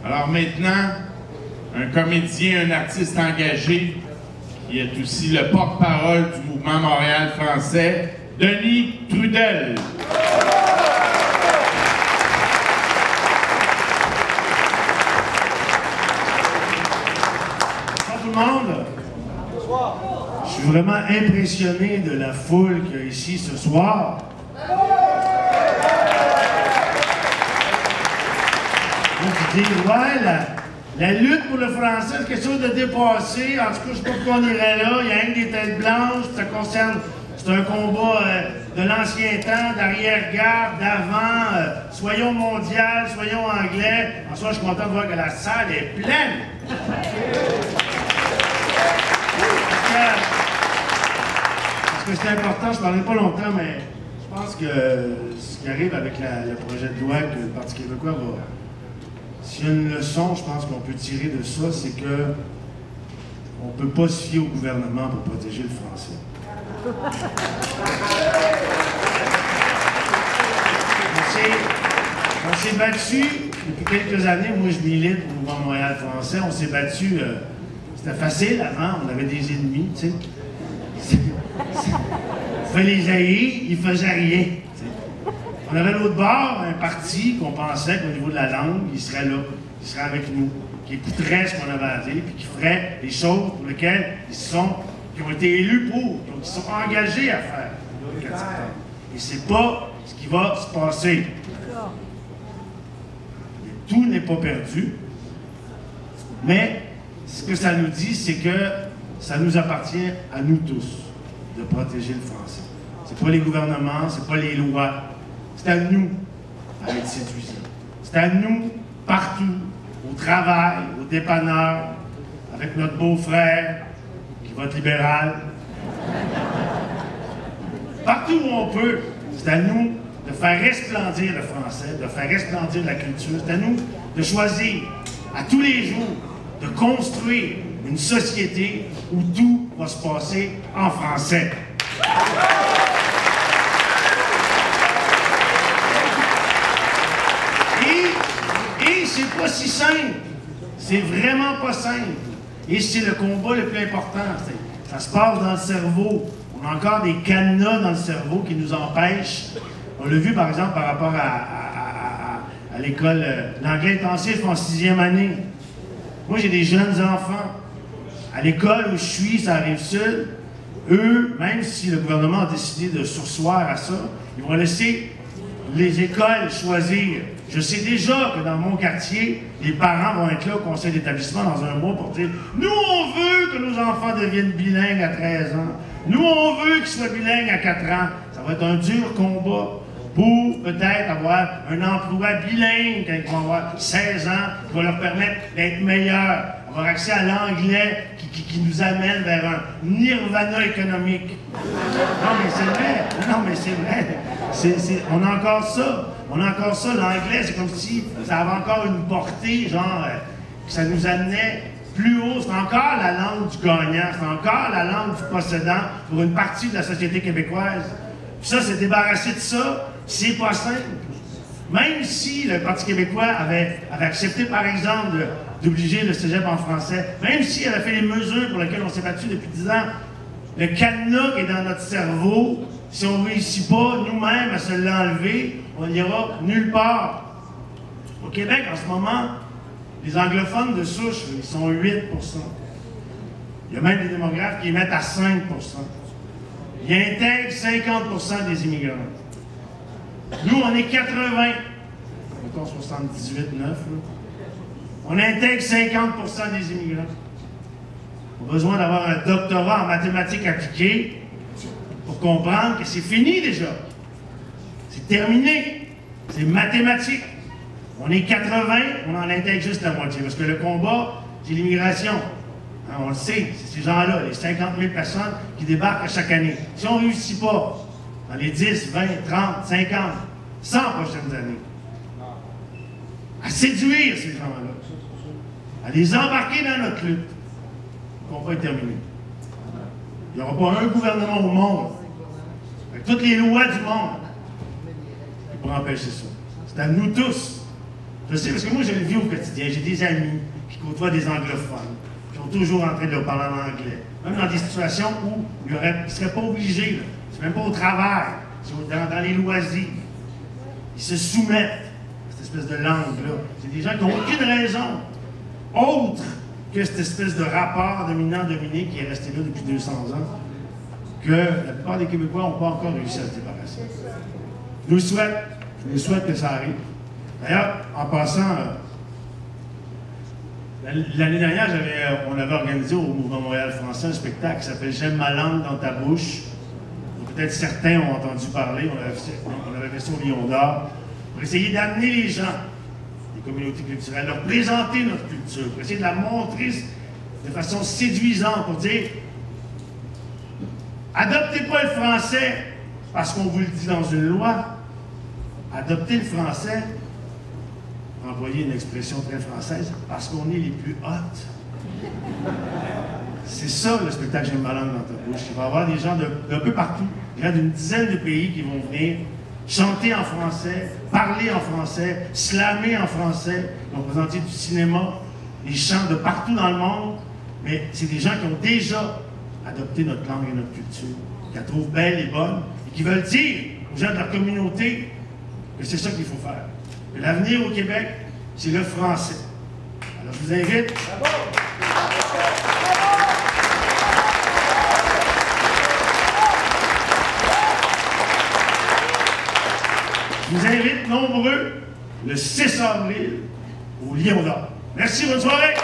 Alors maintenant, un comédien, un artiste engagé, qui est aussi le porte-parole du mouvement Montréal français, Denis Trudel. Bonsoir tout le monde. Je suis vraiment impressionné de la foule qu'il y a ici ce soir. Vous dites, ouais, la lutte pour le français, c'est quelque chose de dépassé. En tout cas, je ne sais pas pourquoi on irait là. Il y a rien que des têtes blanches. Ça concerne, c'est un combat de l'ancien temps, d'arrière-garde, d'avant. Soyons mondial, soyons anglais. En soi, je suis content de voir que la salle est pleine. Parce que c'est important, je ne parlerai pas longtemps, mais je pense que ce qui arrive avec le projet de loi que le Parti québécois va... S'il y a une leçon, je pense qu'on peut tirer de ça, c'est que on ne peut pas se fier au gouvernement pour protéger le français. On s'est battu depuis quelques années, moi je milite pour le mouvement Montréal français, on s'est battu, c'était facile avant, on avait des ennemis, tu sais. On fait les haïs, ils faisaient rien. T'sais. On avait l'autre bord, un parti qu'on pensait qu'au niveau de la langue, il serait là, il serait avec nous, qui écouterait ce qu'on avait à dire, puis qui ferait des choses pour lesquelles qui ont été élus pour, qui sont engagés à faire. Et c'est pas ce qui va se passer. Tout n'est pas perdu, mais ce que ça nous dit, c'est que ça nous appartient à nous tous de protéger le français. C'est pas les gouvernements, c'est pas les lois. C'est à nous à être séduisants. C'est à nous, partout, au travail, au dépanneur, avec notre beau-frère, qui vote libéral. Partout où on peut, c'est à nous de faire resplendir le français, de faire resplendir la culture. C'est à nous de choisir, à tous les jours, de construire une société où tout va se passer en français. Et c'est pas si simple. C'est vraiment pas simple. Et c'est le combat le plus important. Ça se passe dans le cerveau. On a encore des cadenas dans le cerveau qui nous empêchent. On l'a vu par exemple par rapport à l'école, l'anglais intensif en 6e année. Moi j'ai des jeunes enfants. À l'école où je suis, ça arrive seul. Eux, même si le gouvernement a décidé de surseoir à ça, ils vont laisser les écoles choisir. Je sais déjà que dans mon quartier, les parents vont être là au conseil d'établissement dans un mois pour dire « Nous, on veut que nos enfants deviennent bilingues à 13 ans. Nous, on veut qu'ils soient bilingues à 4 ans. » Ça va être un dur combat pour peut-être avoir un emploi bilingue quand ils vont avoir 16 ans, qui va leur permettre d'être meilleurs, avoir accès à l'anglais qui nous amène vers un nirvana économique. Non, mais c'est vrai. Non, mais c'est vrai. On a encore ça. On a encore ça. L'anglais, c'est comme si ça avait encore une portée, genre, que ça nous amenait plus haut. C'est encore la langue du gagnant. C'est encore la langue du possédant pour une partie de la société québécoise. Puis ça, c'est débarrassé de ça. C'est pas simple. Même si le Parti québécois avait accepté, par exemple, d'obliger le cégep en français, même s'il avait fait les mesures pour lesquelles on s'est battu depuis 10 ans, le cadenas qui est dans notre cerveau, si on ne réussit pas nous-mêmes à se l'enlever, on n'ira nulle part. Au Québec, en ce moment, les anglophones de souche, ils sont 8%. Il y a même des démographes qui les mettent à 5%. Ils intègrent 50% des immigrants. Nous, on est 80, mettons 78, 9, on intègre 50% des immigrants. On a besoin d'avoir un doctorat en mathématiques appliquées pour comprendre que c'est fini déjà. C'est terminé. C'est mathématique. On est 80, on en intègre juste la moitié. Parce que le combat, c'est l'immigration. Hein, on le sait, c'est ces gens-là, les 50 000 personnes qui débarquent à chaque année. Si on ne réussit pas, dans les 10, 20, 30, 50, 100 prochaines années, à séduire ces gens-là, à les embarquer dans notre lutte, le combat est terminé. Il n'y aura pas un gouvernement au monde, avec toutes les lois du monde, qui pourra empêcher ça. C'est à nous tous Je sais, parce que moi, je le vis au quotidien. J'ai des amis qui côtoient des anglophones, qui sont toujours en train de leur parler en anglais. Même dans des situations où ils ne seraient pas obligés. C'est même pas au travail. C'est dans les loisirs. Ils se soumettent à cette espèce de langue-là. C'est des gens qui n'ont aucune raison autre que cette espèce de rapport dominant-dominé qui est resté là depuis 200 ans, que la plupart des Québécois n'ont pas encore réussi à se débarrasser. Je nous souhaite que ça arrive. D'ailleurs, en passant, l'année dernière, on avait organisé au Mouvement Montréal français un spectacle qui s'appelle « J'aime ma langue dans ta bouche ». Peut-être certains ont entendu parler, on avait fait ça au Lion d'Or, pour essayer d'amener les gens des communautés culturelles, leur présenter notre culture, pour essayer de la montrer de façon séduisante, pour dire « Adoptez pas le français parce qu'on vous le dit dans une loi, adoptez le français ». Employer une expression très française, parce qu'on est les plus hot. C'est ça le spectacle J'aime ma langue dans ta bouche. Il va y avoir des gens d'un peu partout, d'une dizaine de pays qui vont venir chanter en français, parler en français, slammer en français, ils vont présenter du cinéma, des chants de partout dans le monde, mais c'est des gens qui ont déjà adopté notre langue et notre culture, qui la trouvent belle et bonne, et qui veulent dire aux gens de leur communauté que c'est ça qu'il faut faire. L'avenir au Québec, c'est le français. Alors, je vous invite. Je vous invite nombreux le 6 avril au Lion d'Or. Merci, bonne soirée!